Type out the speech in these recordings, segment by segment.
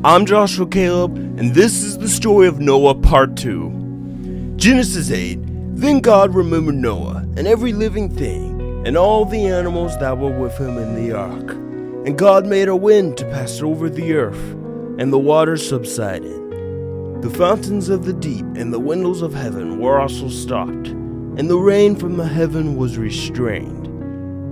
I'm Joshua Caleb, and this is the story of Noah Part 2. Genesis 8. Then God remembered Noah, and every living thing, and all the animals that were with him in the ark. And God made a wind to pass over the earth, and the waters subsided. The fountains of the deep and the windows of heaven were also stopped, and the rain from the heaven was restrained,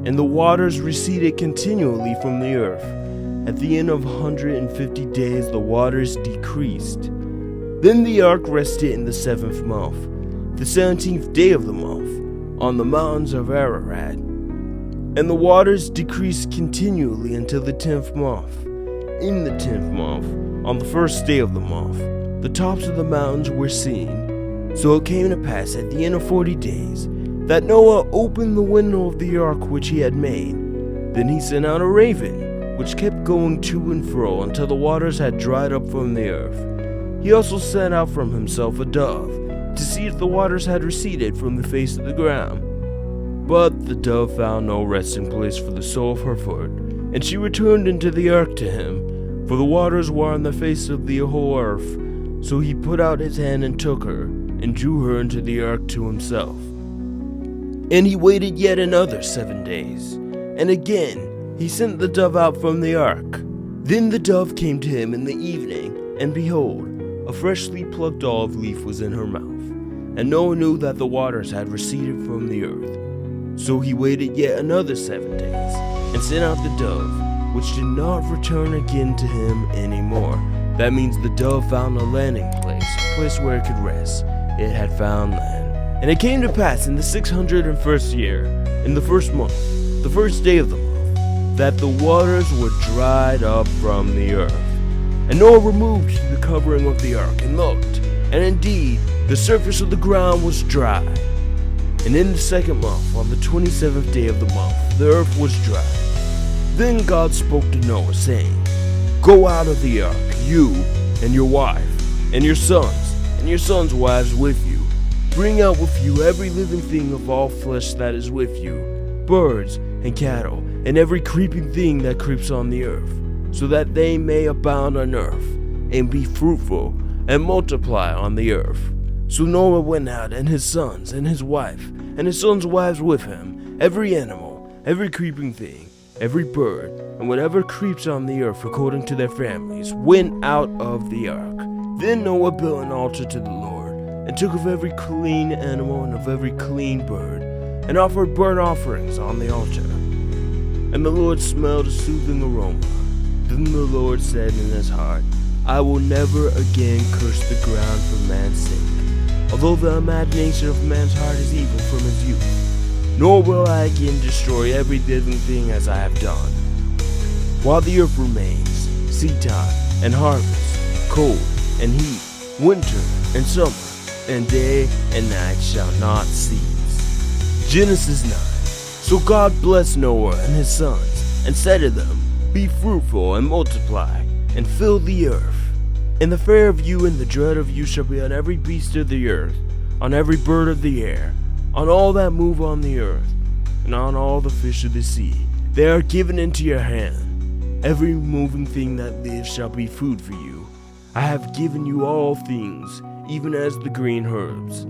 and the waters receded continually from the earth. At the end of 150 days the waters decreased. Then the ark rested in the 7th month, the 17th day of the month, on the mountains of Ararat. And the waters decreased continually until the 10th month. In the 10th month, on the 1st day of the month, the tops of the mountains were seen. So it came to pass at the end of 40 days, that Noah opened the window of the ark which he had made. Then he sent out a raven, which kept going to and fro until the waters had dried up from the earth. He also sent out from himself a dove, to see if the waters had receded from the face of the ground. But the dove found no resting place for the sole of her foot, and she returned into the ark to him, for the waters were on the face of the whole earth. So he put out his hand and took her, and drew her into the ark to himself. And he waited yet another 7 days, and again he sent the dove out from the ark. Then the dove came to him in the evening, and behold, a freshly plucked olive leaf was in her mouth. And Noah knew that the waters had receded from the earth. So he waited yet another 7 days, and sent out the dove, which did not return again to him any more. That means the dove found a landing place, a place where it could rest. It had found land. And it came to pass in the 601st year, in the 1st month, the 1st day of the month, that the waters were dried up from the earth. And Noah removed the covering of the ark, and looked, and indeed the surface of the ground was dry. And in the 2nd month, on the 27th day of the month, the earth was dry. Then God spoke to Noah, saying, Go out of the ark, you, and your wife, and your sons' wives with you. Bring out with you every living thing of all flesh that is with you, birds and cattle, and every creeping thing that creeps on the earth, so that they may abound on earth, and be fruitful, and multiply on the earth. So Noah went out, and his sons, and his wife, and his sons' wives with him, every animal, every creeping thing, every bird, and whatever creeps on the earth according to their families, went out of the ark. Then Noah built an altar to the Lord, and took of every clean animal and of every clean bird, and offered burnt offerings on the altar. And the Lord smelled a soothing aroma. Then the Lord said in his heart, I will never again curse the ground for man's sake, although the imagination of man's heart is evil from his youth. Nor will I again destroy every living thing as I have done. While the earth remains, seedtime and harvest, cold and heat, winter and summer, and day and night shall not cease. Genesis 9. So God blessed Noah and his sons, and said to them, Be fruitful and multiply, and fill the earth. And the fear of you and the dread of you shall be on every beast of the earth, on every bird of the air, on all that move on the earth, and on all the fish of the sea. They are given into your hand. Every moving thing that lives shall be food for you. I have given you all things, even as the green herbs.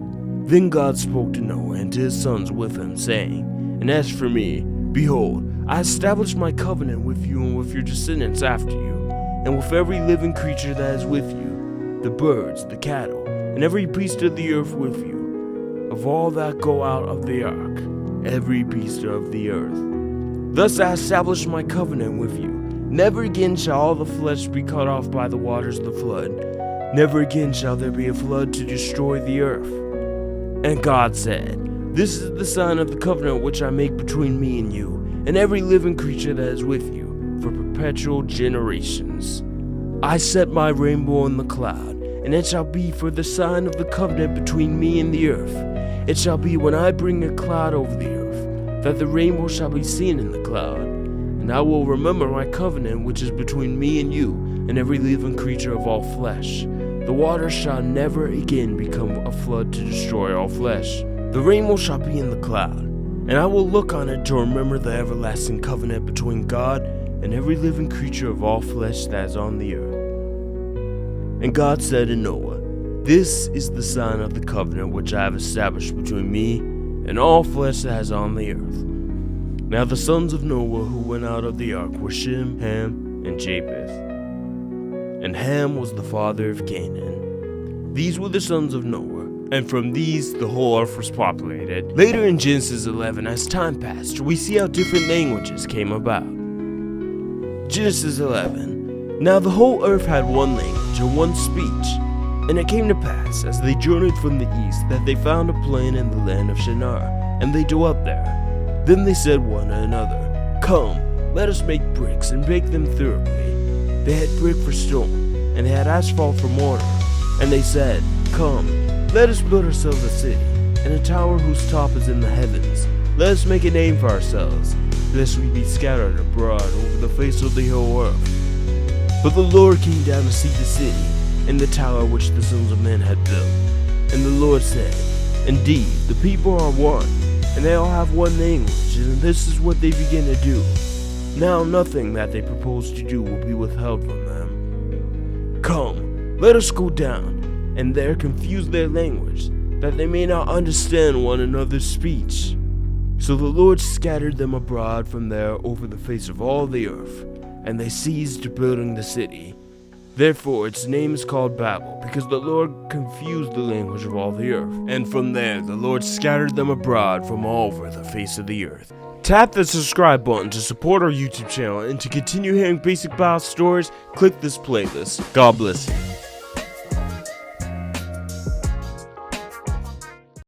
Then God spoke to Noah and to his sons with him, saying, And as for me, behold, I establish my covenant with you and with your descendants after you, and with every living creature that is with you, the birds, the cattle, and every beast of the earth with you, of all that go out of the ark, every beast of the earth. Thus I establish my covenant with you. Never again shall all the flesh be cut off by the waters of the flood. Never again shall there be a flood to destroy the earth. And God said, This is the sign of the covenant which I make between me and you, and every living creature that is with you, for perpetual generations. I set my rainbow in the cloud, and it shall be for the sign of the covenant between me and the earth. It shall be when I bring a cloud over the earth, that the rainbow shall be seen in the cloud. And I will remember my covenant which is between me and you, and every living creature of all flesh. The water shall never again become a flood to destroy all flesh. The rainbow shall be in the cloud, and I will look on it to remember the everlasting covenant between God and every living creature of all flesh that is on the earth. And God said to Noah, "This is the sign of the covenant which I have established between me and all flesh that is on the earth." Now the sons of Noah who went out of the ark were Shem, Ham, and Japheth. And Ham was the father of Canaan. These were the sons of Noah, and from these the whole earth was populated. Later in Genesis 11, as time passed, we see how different languages came about. Genesis 11. Now the whole earth had one language and one speech. And it came to pass, as they journeyed from the east, that they found a plain in the land of Shinar, and they dwelt there. Then they said one to another, "Come, let us make bricks and bake them thoroughly." They had brick for stone, and they had asphalt for mortar. And they said, "Come, let us build ourselves a city, and a tower whose top is in the heavens. Let us make a name for ourselves, lest we be scattered abroad over the face of the whole earth." But the Lord came down to see the city, and the tower which the sons of men had built. And the Lord said, "Indeed, the people are one, and they all have one language, and this is what they begin to do. Now nothing that they propose to do will be withheld from them. Come, let us go down, and there confuse their language, that they may not understand one another's speech." So the Lord scattered them abroad from there over the face of all the earth, and they ceased building the city. Therefore its name is called Babel, because the Lord confused the language of all the earth. And from there the Lord scattered them abroad from all over the face of the earth. Tap the subscribe button to support our YouTube channel, and to continue hearing basic Bible stories, click this playlist. God bless you.